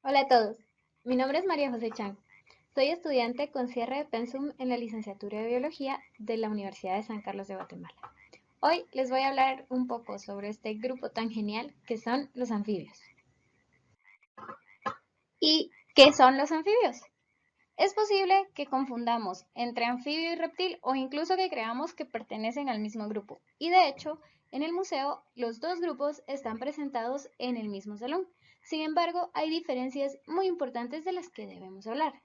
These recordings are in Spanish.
Hola a todos, mi nombre es María José Chang. Soy estudiante con cierre de pensum en la licenciatura de Biología de la Universidad de San Carlos de Guatemala. Hoy les voy a hablar un poco sobre este grupo tan genial que son los anfibios. ¿Y qué son los anfibios? Es posible que confundamos entre anfibio y reptil o incluso que creamos que pertenecen al mismo grupo. Y de hecho, en el museo los dos grupos están presentados en el mismo salón. Sin embargo, hay diferencias muy importantes de las que debemos hablar.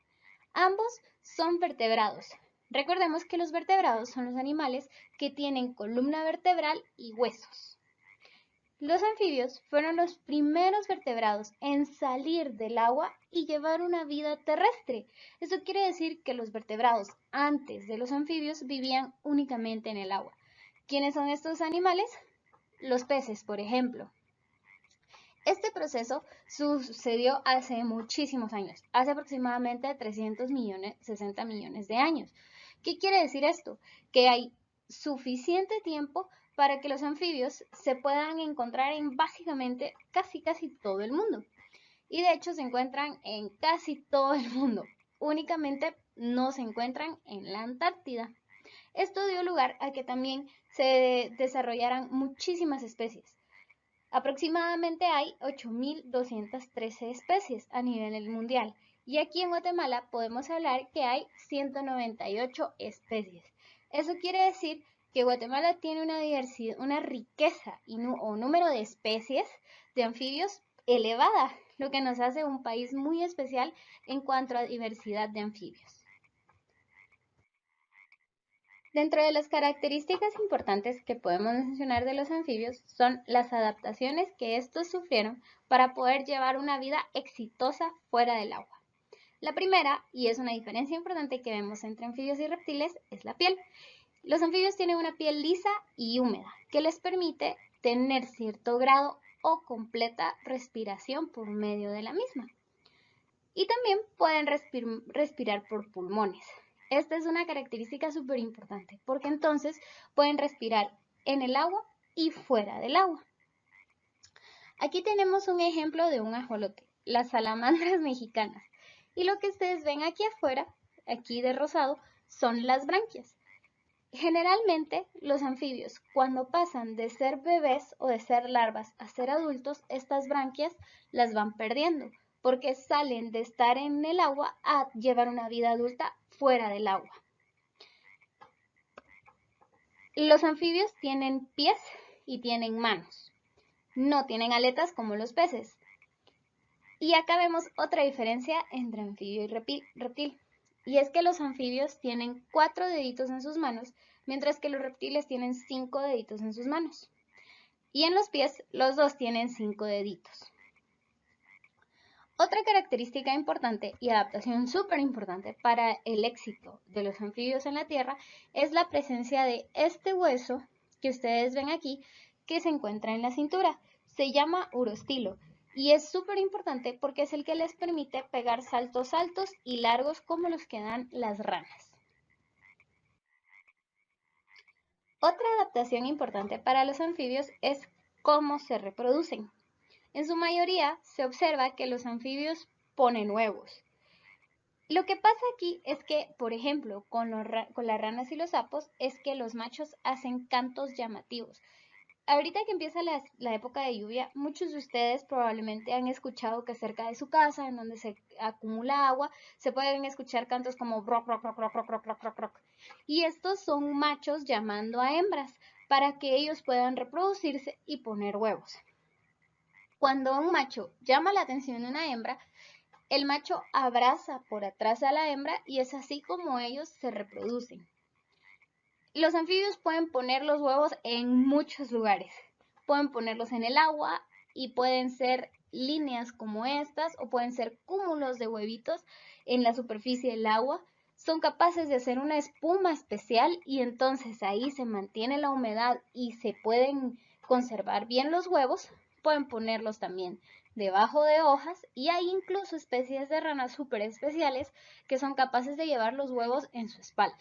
Ambos son vertebrados. Recordemos que los vertebrados son los animales que tienen columna vertebral y huesos. Los anfibios fueron los primeros vertebrados en salir del agua y llevar una vida terrestre. Esto quiere decir que los vertebrados antes de los anfibios vivían únicamente en el agua. ¿Quiénes son estos animales? Los peces, por ejemplo. Este proceso sucedió hace muchísimos años, hace aproximadamente 360 millones de años. ¿Qué quiere decir esto? Que hay suficiente tiempo para que los anfibios se puedan encontrar en básicamente casi todo el mundo. Y de hecho se encuentran en casi todo el mundo. Únicamente no se encuentran en la Antártida. Esto dio lugar a que también se desarrollaran muchísimas especies. Aproximadamente hay 8.213 especies a nivel mundial y aquí en Guatemala podemos hablar que hay 198 especies. Eso quiere decir que Guatemala tiene una diversidad, una riqueza o número de especies de anfibios elevada, lo que nos hace un país muy especial en cuanto a diversidad de anfibios. Dentro de las características importantes que podemos mencionar de los anfibios son las adaptaciones que estos sufrieron para poder llevar una vida exitosa fuera del agua. La primera, y es una diferencia importante que vemos entre anfibios y reptiles, es la piel. Los anfibios tienen una piel lisa y húmeda que les permite tener cierto grado o completa respiración por medio de la misma. Y también pueden respirar por pulmones. Esta es una característica súper importante porque entonces pueden respirar en el agua y fuera del agua. Aquí tenemos un ejemplo de un ajolote, las salamandras mexicanas. Y lo que ustedes ven aquí afuera, aquí de rosado, son las branquias. Generalmente los anfibios, cuando pasan de ser bebés o de ser larvas a ser adultos, estas branquias las van perdiendo porque salen de estar en el agua a llevar una vida adulta fuera del agua. Los anfibios tienen pies y tienen manos. No tienen aletas como los peces. Y acá vemos otra diferencia entre anfibio y reptil. Y es que los anfibios tienen 4 deditos en sus manos, mientras que los reptiles tienen 5 deditos en sus manos. Y en los pies, los dos tienen 5 deditos. Otra característica importante y adaptación súper importante para el éxito de los anfibios en la Tierra es la presencia de este hueso que ustedes ven aquí, que se encuentra en la cintura. Se llama urostilo y es súper importante porque es el que les permite pegar saltos altos y largos como los que dan las ranas. Otra adaptación importante para los anfibios es cómo se reproducen. En su mayoría se observa que los anfibios ponen huevos. Lo que pasa aquí es que, por ejemplo, con las ranas y los sapos, es que los machos hacen cantos llamativos. Ahorita que empieza la época de lluvia, muchos de ustedes probablemente han escuchado que cerca de su casa, en donde se acumula agua, se pueden escuchar cantos como rock, rock, rock, rock, rock, rock, rock, rock, rock. Y estos son machos llamando a hembras para que ellos puedan reproducirse y poner huevos. Cuando un macho llama la atención de una hembra, el macho abraza por atrás a la hembra y es así como ellos se reproducen. Los anfibios pueden poner los huevos en muchos lugares. Pueden ponerlos en el agua y pueden ser líneas como estas o pueden ser cúmulos de huevitos en la superficie del agua. Son capaces de hacer una espuma especial y entonces ahí se mantiene la humedad y se pueden conservar bien los huevos. Pueden ponerlos también debajo de hojas y hay incluso especies de ranas súper especiales que son capaces de llevar los huevos en su espalda.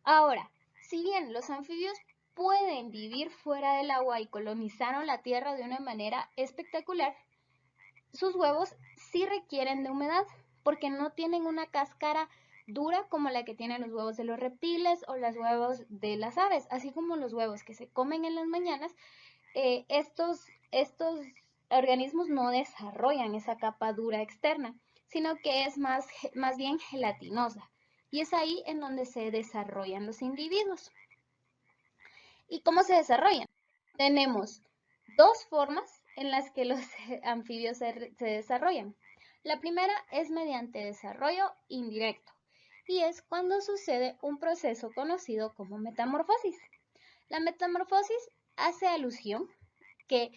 Ahora, si bien los anfibios pueden vivir fuera del agua y colonizaron la Tierra de una manera espectacular, sus huevos sí requieren de humedad porque no tienen una cáscara dura como la que tienen los huevos de los reptiles o los huevos de las aves, así como los huevos que se comen en las mañanas. Estos organismos no desarrollan esa capa dura externa, sino que es más bien gelatinosa. Y es ahí en donde se desarrollan los individuos. ¿Y cómo se desarrollan? Tenemos dos formas en las que los anfibios se desarrollan. La primera es mediante desarrollo indirecto y es cuando sucede un proceso conocido como metamorfosis. La metamorfosis hace alusión que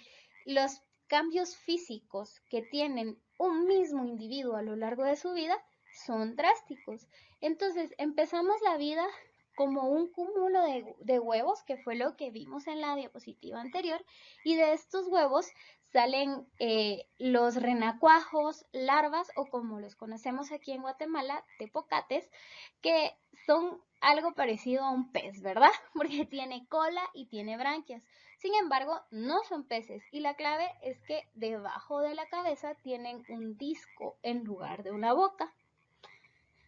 los cambios físicos que tienen un mismo individuo a lo largo de su vida son drásticos. Entonces empezamos la vida como un cúmulo de huevos, que fue lo que vimos en la diapositiva anterior, y de estos huevos salen los renacuajos, larvas o como los conocemos aquí en Guatemala, tepocates, que son algo parecido a un pez, ¿verdad? Porque tiene cola y tiene branquias. Sin embargo, no son peces y la clave es que debajo de la cabeza tienen un disco en lugar de una boca.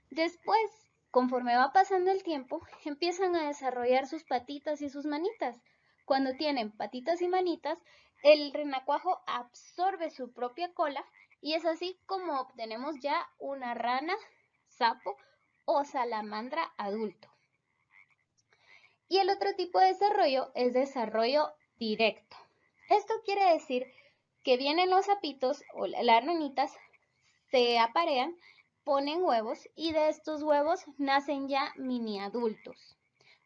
Después, conforme va pasando el tiempo, empiezan a desarrollar sus patitas y sus manitas. Cuando tienen patitas y manitas, el renacuajo absorbe su propia cola y es así como obtenemos ya una rana, sapo o salamandra adulto. Y el otro tipo de desarrollo es desarrollo directo. Esto quiere decir que vienen los sapitos o las ranitas, se aparean, ponen huevos y de estos huevos nacen ya mini adultos.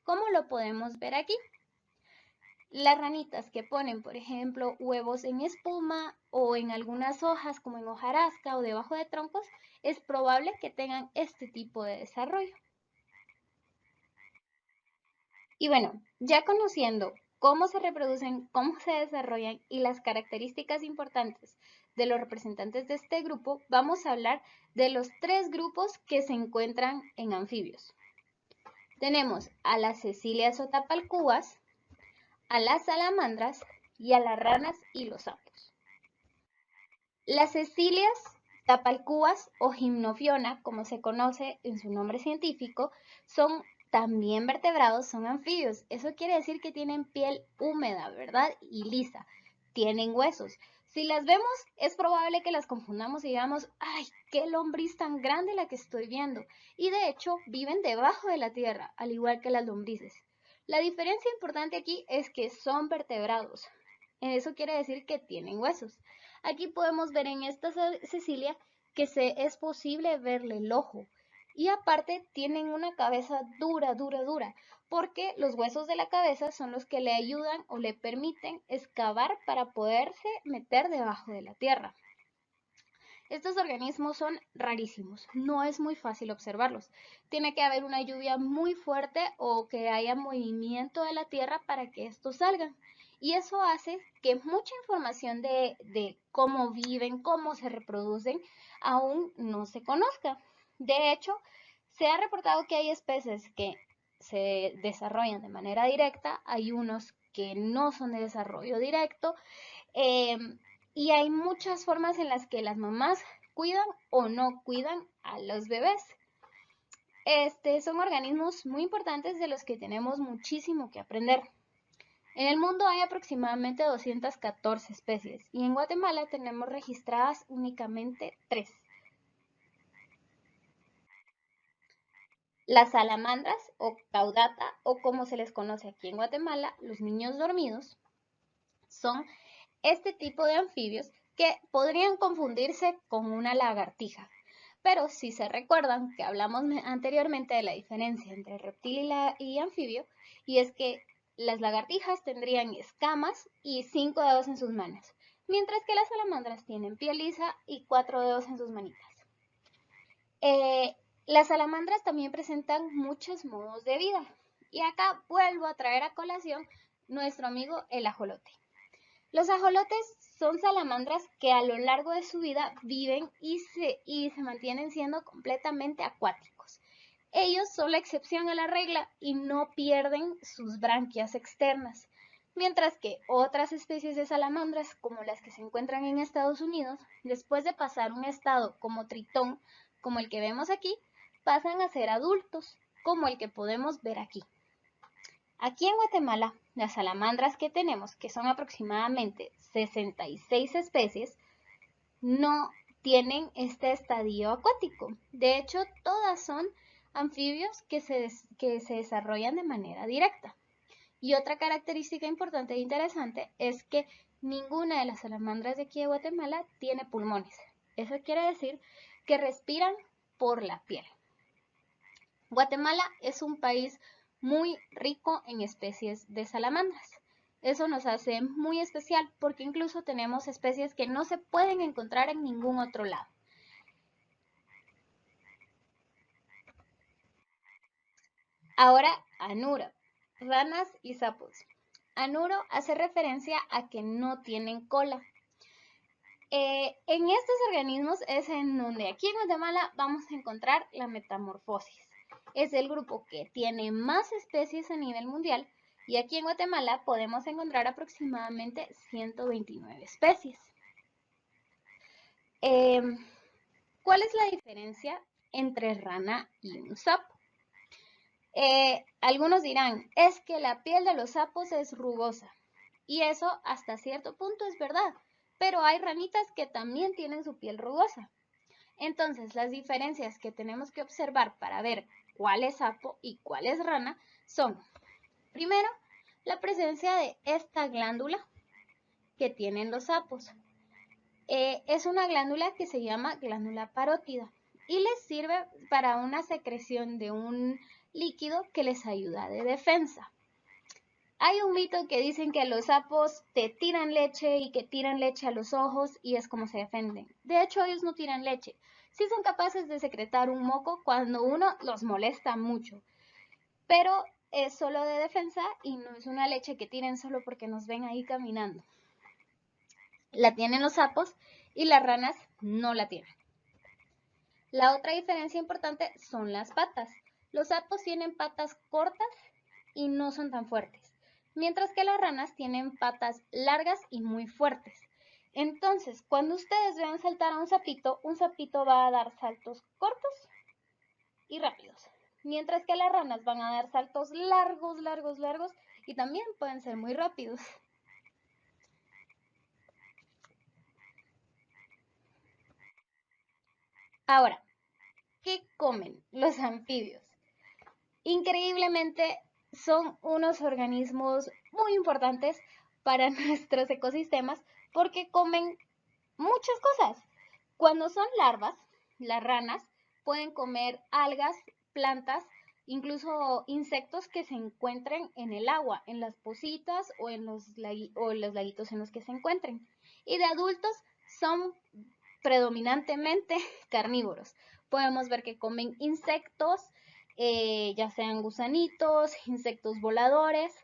¿Cómo lo podemos ver aquí? Las ranitas que ponen, por ejemplo, huevos en espuma o en algunas hojas como en hojarasca o debajo de troncos, es probable que tengan este tipo de desarrollo. Y bueno, ya conociendo cómo se reproducen, cómo se desarrollan y las características importantes de los representantes de este grupo, vamos a hablar de los tres grupos que se encuentran en anfibios. Tenemos a las cecilias o tapalcúas, a las salamandras y a las ranas y los sapos. Las cecilias, tapalcúas o gimnofiona, como se conoce en su nombre científico, son también vertebrados, son anfibios. Eso quiere decir que tienen piel húmeda, ¿verdad? Y lisa. Tienen huesos. Si las vemos, es probable que las confundamos y digamos, ¡ay, qué lombriz tan grande la que estoy viendo! Y de hecho, viven debajo de la tierra, al igual que las lombrices. La diferencia importante aquí es que son vertebrados. Eso quiere decir que tienen huesos. Aquí podemos ver en esta Cecilia que es posible verle el ojo. Y aparte tienen una cabeza dura, porque los huesos de la cabeza son los que le ayudan o le permiten excavar para poderse meter debajo de la tierra. Estos organismos son rarísimos, no es muy fácil observarlos. Tiene que haber una lluvia muy fuerte o que haya movimiento de la tierra para que estos salgan. Y eso hace que mucha información de cómo viven, cómo se reproducen, aún no se conozca. De hecho, se ha reportado que hay especies que se desarrollan de manera directa, hay unos que no son de desarrollo directo, y hay muchas formas en las que las mamás cuidan o no cuidan a los bebés. Son organismos muy importantes de los que tenemos muchísimo que aprender. En el mundo hay aproximadamente 214 especies y en Guatemala tenemos registradas únicamente 3. Las salamandras o caudata, o como se les conoce aquí en Guatemala, los niños dormidos, son este tipo de anfibios que podrían confundirse con una lagartija. Pero si se recuerdan que hablamos anteriormente de la diferencia entre reptil y anfibio, y es que las lagartijas tendrían escamas y 5 dedos en sus manos, mientras que las salamandras tienen piel lisa y 4 dedos en sus manitas. Las salamandras también presentan muchos modos de vida, y acá vuelvo a traer a colación nuestro amigo el ajolote. Los ajolotes son salamandras que a lo largo de su vida viven y se mantienen siendo completamente acuáticos. Ellos son la excepción a la regla y no pierden sus branquias externas. mientras que otras especies de salamandras, como las que se encuentran en Estados Unidos, después de pasar un estado como tritón, como el que vemos aquí, pasan a ser adultos, como el que podemos ver aquí. Aquí en Guatemala, las salamandras que tenemos, que son aproximadamente 66 especies, no tienen este estadio acuático. De hecho, todas son anfibios que se desarrollan de manera directa. Y otra característica importante e interesante es que ninguna de las salamandras de aquí de Guatemala tiene pulmones. Eso quiere decir que respiran por la piel. Guatemala es un país muy rico en especies de salamandras. Eso nos hace muy especial porque incluso tenemos especies que no se pueden encontrar en ningún otro lado. Ahora, anuro, ranas y sapos. Anuro hace referencia a que no tienen cola. En estos organismos es en donde aquí en Guatemala vamos a encontrar la metamorfosis. Es el grupo que tiene más especies a nivel mundial y aquí en Guatemala podemos encontrar aproximadamente 129 especies. ¿Cuál es la diferencia entre rana y un sapo? Algunos dirán, es que la piel de los sapos es rugosa. Y eso hasta cierto punto es verdad, pero hay ranitas que también tienen su piel rugosa. Entonces, las diferencias que tenemos que observar para ver cuál es sapo y cuál es rana son, primero, la presencia de esta glándula que tienen los sapos. Es una glándula que se llama glándula parótida y les sirve para una secreción de un líquido que les ayuda de defensa. Hay un mito que dicen que los sapos te tiran leche y que tiran leche a los ojos y es como se defienden. De hecho, ellos no tiran leche. Sí son capaces de secretar un moco cuando uno los molesta mucho, pero es solo de defensa y no es una leche que tiren solo porque nos ven ahí caminando. La tienen los sapos y las ranas no la tienen. La otra diferencia importante son las patas. Los sapos tienen patas cortas y no son tan fuertes, mientras que las ranas tienen patas largas y muy fuertes. Entonces, cuando ustedes vean saltar a un sapito va a dar saltos cortos y rápidos, mientras que las ranas van a dar saltos largos, largos, largos y también pueden ser muy rápidos. Ahora, ¿qué comen los anfibios? Increíblemente, son unos organismos muy importantes para nuestros ecosistemas porque comen muchas cosas. Cuando son larvas, las ranas pueden comer algas, plantas, incluso insectos que se encuentren en el agua, en las pocitas o en los laguitos en los que se encuentren. Y de adultos son predominantemente carnívoros. Podemos ver que comen insectos, ya sean gusanitos, insectos voladores,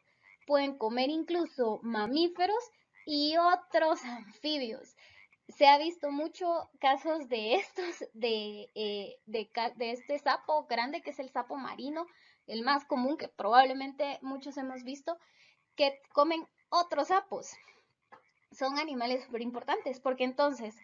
pueden comer incluso mamíferos y otros anfibios. Se ha visto mucho casos de estos, de este sapo grande que es el sapo marino, el más común que probablemente muchos hemos visto, que comen otros sapos. Son animales súper importantes porque entonces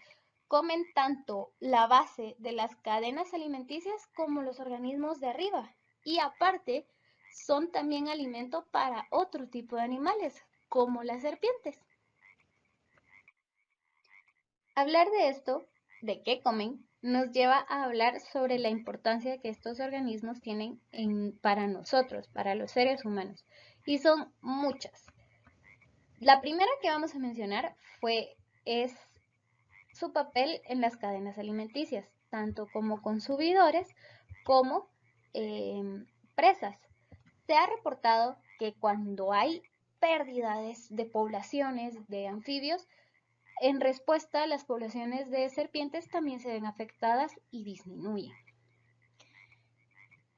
comen tanto la base de las cadenas alimenticias como los organismos de arriba. Y aparte, son también alimento para otro tipo de animales, como las serpientes. Hablar de esto, de qué comen, nos lleva a hablar sobre la importancia que estos organismos tienen para nosotros, para los seres humanos. Y son muchas. La primera que vamos a mencionar es su papel en las cadenas alimenticias, tanto como consumidores como presas. Se ha reportado que cuando hay pérdidas de poblaciones de anfibios, en respuesta, las poblaciones de serpientes también se ven afectadas y disminuyen.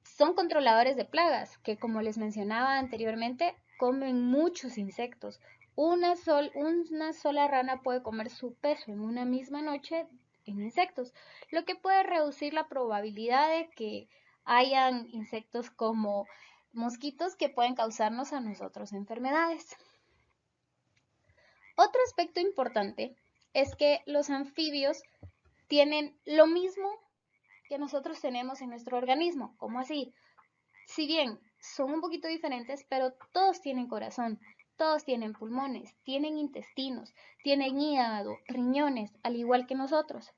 Son controladores de plagas que, como les mencionaba anteriormente, comen muchos insectos. Una sola rana puede comer su peso en una misma noche en insectos, lo que puede reducir la probabilidad de que hayan insectos como mosquitos que pueden causarnos a nosotros enfermedades. Otro aspecto importante es que los anfibios tienen lo mismo que nosotros tenemos en nuestro organismo. ¿Cómo así? Si bien son un poquito diferentes, pero todos tienen corazón, todos tienen pulmones, tienen intestinos, tienen hígado, riñones, al igual que nosotros.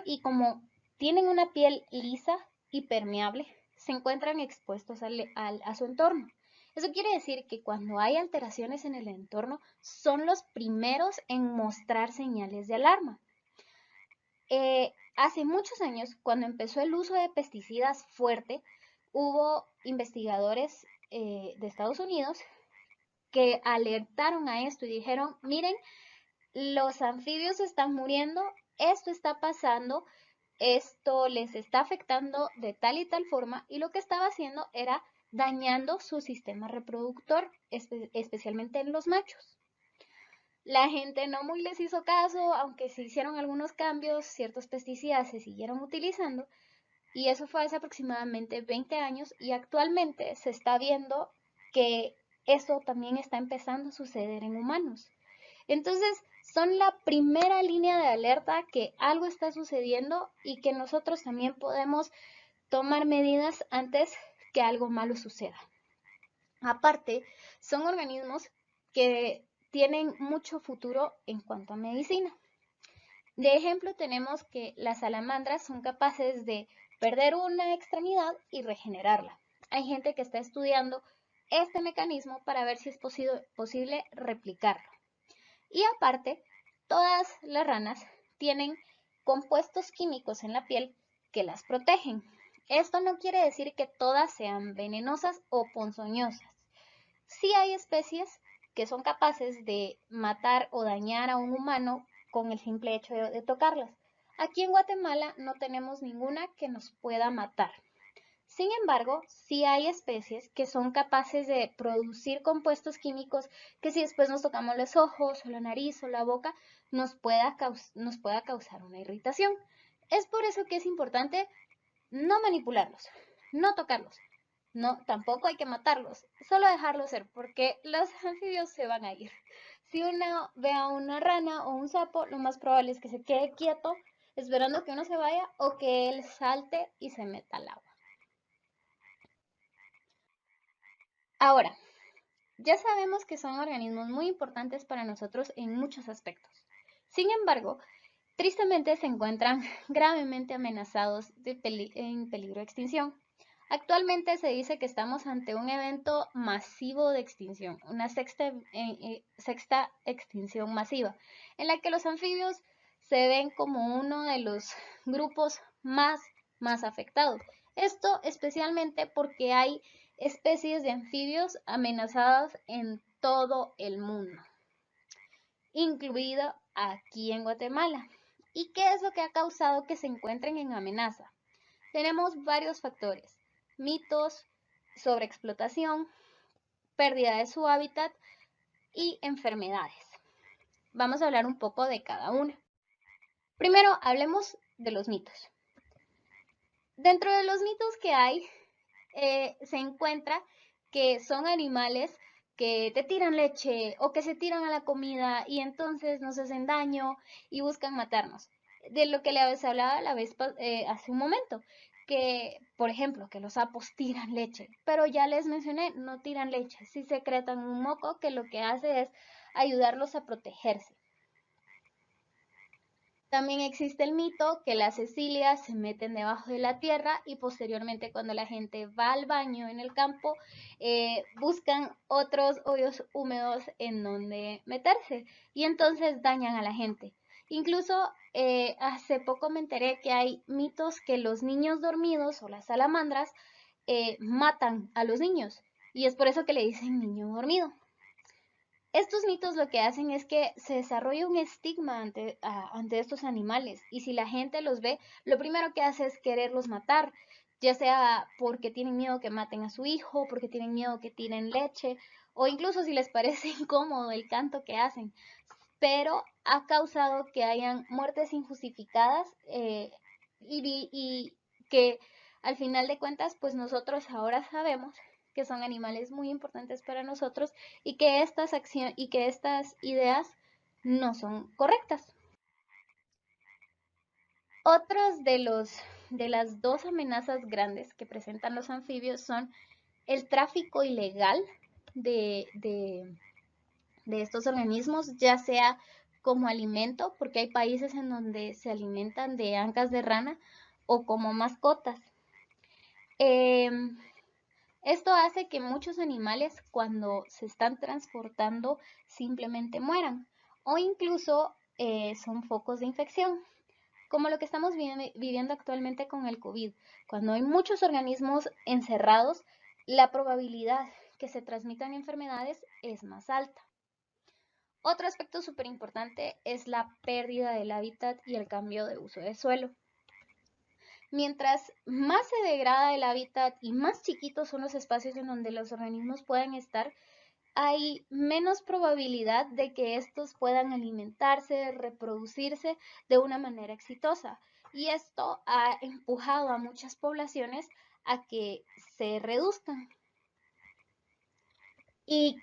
Y como tienen una piel lisa y permeable, se encuentran expuestos a su entorno. Eso quiere decir que cuando hay alteraciones en el entorno, son los primeros en mostrar señales de alarma. Hace muchos años, cuando empezó el uso de pesticidas fuerte, hubo investigadores de Estados Unidos que alertaron a esto y dijeron, miren, los anfibios están muriendo, esto está pasando, esto les está afectando de tal y tal forma, y lo que estaba haciendo era dañando su sistema reproductor, especialmente en los machos. La gente no muy les hizo caso, aunque se hicieron algunos cambios, ciertos pesticidas se siguieron utilizando, y eso fue hace aproximadamente 20 años, y actualmente se está viendo que eso también está empezando a suceder en humanos. Entonces, son la primera línea de alerta que algo está sucediendo y que nosotros también podemos tomar medidas antes que algo malo suceda. Aparte, son organismos que tienen mucho futuro en cuanto a medicina. De ejemplo, tenemos que las salamandras son capaces de perder una extremidad y regenerarla. Hay gente que está estudiando este mecanismo para ver si es posible replicarlo. Y aparte, todas las ranas tienen compuestos químicos en la piel que las protegen. Esto no quiere decir que todas sean venenosas o ponzoñosas. Sí hay especies que son capaces de matar o dañar a un humano con el simple hecho de tocarlas. Aquí en Guatemala no tenemos ninguna que nos pueda matar. Sin embargo, sí hay especies que son capaces de producir compuestos químicos que si después nos tocamos los ojos o la nariz o la boca nos pueda causar una irritación. Es por eso que es importante no manipularlos, no tocarlos, no, tampoco hay que matarlos, solo dejarlos ser, porque los anfibios se van a ir. Si uno ve a una rana o un sapo, lo más probable es que se quede quieto esperando que uno se vaya o que él salte y se meta al agua. Ahora, ya sabemos que son organismos muy importantes para nosotros en muchos aspectos. Sin embargo, tristemente se encuentran gravemente amenazados en peligro de extinción. Actualmente se dice que estamos ante un evento masivo de extinción, una sexta extinción masiva, en la que los anfibios se ven como uno de los grupos más afectados. Esto especialmente porque hay especies de anfibios amenazadas en todo el mundo, incluido aquí en Guatemala. ¿Y qué es lo que ha causado que se encuentren en amenaza? Tenemos varios factores: mitos, sobreexplotación, pérdida de su hábitat y enfermedades. Vamos a hablar un poco de cada una. Primero, hablemos de los mitos. Dentro de los mitos que hay, se encuentra que son animales que te tiran leche o que se tiran a la comida y entonces nos hacen daño y buscan matarnos. De lo que les hablaba hace un momento, que por ejemplo que los sapos tiran leche, pero ya les mencioné, no tiran leche, sí secretan un moco que lo que hace es ayudarlos a protegerse. También existe el mito que las cecilias se meten debajo de la tierra y posteriormente cuando la gente va al baño en el campo, buscan otros hoyos húmedos en donde meterse y entonces dañan a la gente. Incluso hace poco me enteré que hay mitos que los niños dormidos o las salamandras matan a los niños y es por eso que le dicen niño dormido. Estos mitos lo que hacen es que se desarrolla un estigma ante estos animales y si la gente los ve, lo primero que hace es quererlos matar, ya sea porque tienen miedo que maten a su hijo, porque tienen miedo que tiren leche o incluso si les parece incómodo el canto que hacen. Pero ha causado que hayan muertes injustificadas y que al final de cuentas, pues nosotros ahora sabemos que son animales muy importantes para nosotros y que estas ideas no son correctas. Otros de las dos amenazas grandes que presentan los anfibios son el tráfico ilegal de estos organismos, ya sea como alimento, porque hay países en donde se alimentan de ancas de rana, o como mascotas. Esto hace que muchos animales, cuando se están transportando, simplemente mueran, o incluso son focos de infección, como lo que estamos viviendo actualmente con el COVID. Cuando hay muchos organismos encerrados, la probabilidad que se transmitan enfermedades es más alta. Otro aspecto súper importante es la pérdida del hábitat y el cambio de uso de suelo. Mientras más se degrada el hábitat y más chiquitos son los espacios en donde los organismos pueden estar, hay menos probabilidad de que estos puedan alimentarse, reproducirse de una manera exitosa. Y esto ha empujado a muchas poblaciones a que se reduzcan. Y,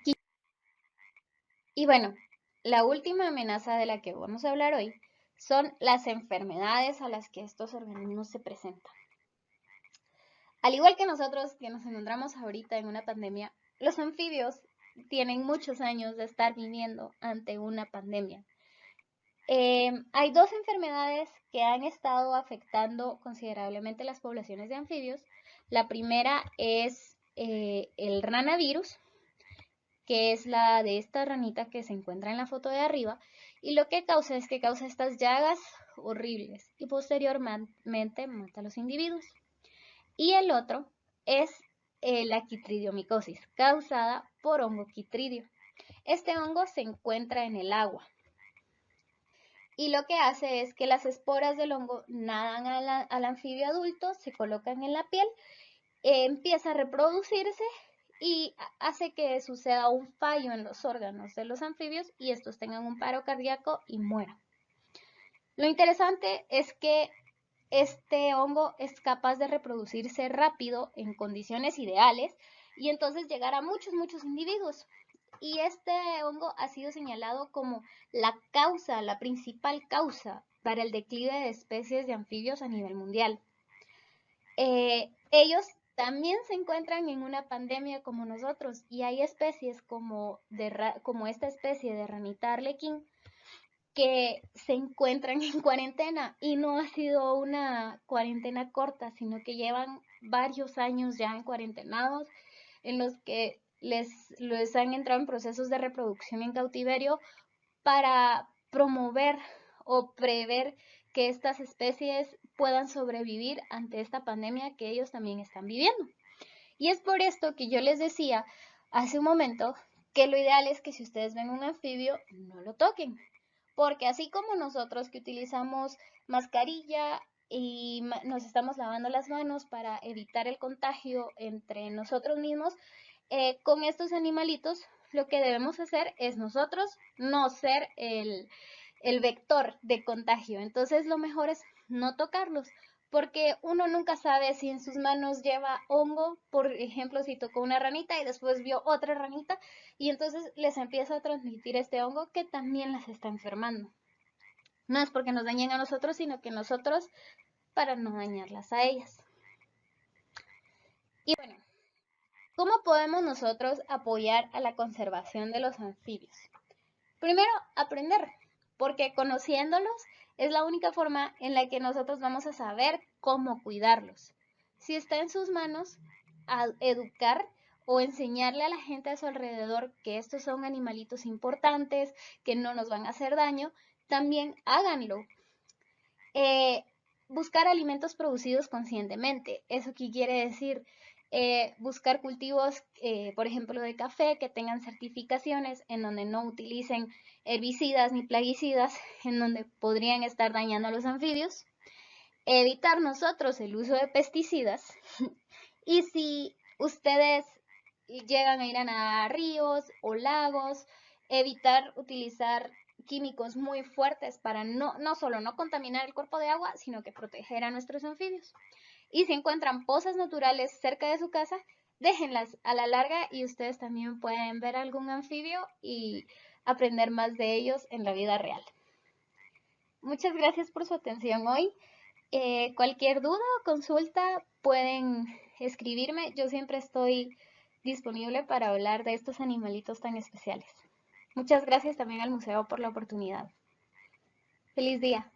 y bueno, la última amenaza de la que vamos a hablar hoy son las enfermedades a las que estos organismos se presentan. Al igual que nosotros que nos encontramos ahorita en una pandemia, los anfibios tienen muchos años de estar viviendo ante una pandemia. Hay dos enfermedades que han estado afectando considerablemente las poblaciones de anfibios. La primera es el ranavirus, que es la de esta ranita que se encuentra en la foto de arriba, y lo que causa es que causa estas llagas horribles y posteriormente mata a los individuos. Y el otro es la quitridiomicosis, causada por hongo quitridio. Este hongo se encuentra en el agua y lo que hace es que las esporas del hongo nadan al anfibio adulto, se colocan en la piel, empieza a reproducirse y hace que suceda un fallo en los órganos de los anfibios y estos tengan un paro cardíaco y mueran. Lo interesante es que este hongo es capaz de reproducirse rápido en condiciones ideales y entonces llegar a muchos individuos. Y este hongo ha sido señalado como la principal causa para el declive de especies de anfibios a nivel mundial. Ellos también se encuentran en una pandemia como nosotros y hay especies como esta especie de ranita arlequín que se encuentran en cuarentena y no ha sido una cuarentena corta, sino que llevan varios años ya en cuarentenados en los que les han entrado en procesos de reproducción en cautiverio para promover o prever que estas especies puedan sobrevivir ante esta pandemia que ellos también están viviendo. Y es por esto que yo les decía hace un momento que lo ideal es que si ustedes ven un anfibio, no lo toquen. Porque así como nosotros que utilizamos mascarilla y nos estamos lavando las manos para evitar el contagio entre nosotros mismos, con estos animalitos lo que debemos hacer es nosotros no ser el vector de contagio. Entonces lo mejor es no tocarlos, porque uno nunca sabe si en sus manos lleva hongo, por ejemplo, si tocó una ranita y después vio otra ranita y entonces les empieza a transmitir este hongo que también las está enfermando. No es porque nos dañen a nosotros, sino que nosotros para no dañarlas a ellas. Y bueno, ¿cómo podemos nosotros apoyar a la conservación de los anfibios? Primero, aprender, porque conociéndolos es la única forma en la que nosotros vamos a saber cómo cuidarlos. Si está en sus manos, educar o enseñarle a la gente a su alrededor que estos son animalitos importantes, que no nos van a hacer daño, también háganlo. Buscar alimentos producidos conscientemente. ¿Eso qué quiere decir? Buscar cultivos, por ejemplo, de café que tengan certificaciones en donde no utilicen herbicidas ni plaguicidas, en donde podrían estar dañando a los anfibios. Evitar nosotros el uso de pesticidas. Y si ustedes llegan a ir a ríos o lagos, evitar utilizar químicos muy fuertes para no solo no contaminar el cuerpo de agua, sino que proteger a nuestros anfibios. Y si encuentran pozas naturales cerca de su casa, déjenlas a la larga y ustedes también pueden ver algún anfibio y aprender más de ellos en la vida real. Muchas gracias por su atención hoy. Cualquier duda o consulta pueden escribirme. Yo siempre estoy disponible para hablar de estos animalitos tan especiales. Muchas gracias también al museo por la oportunidad. Feliz día.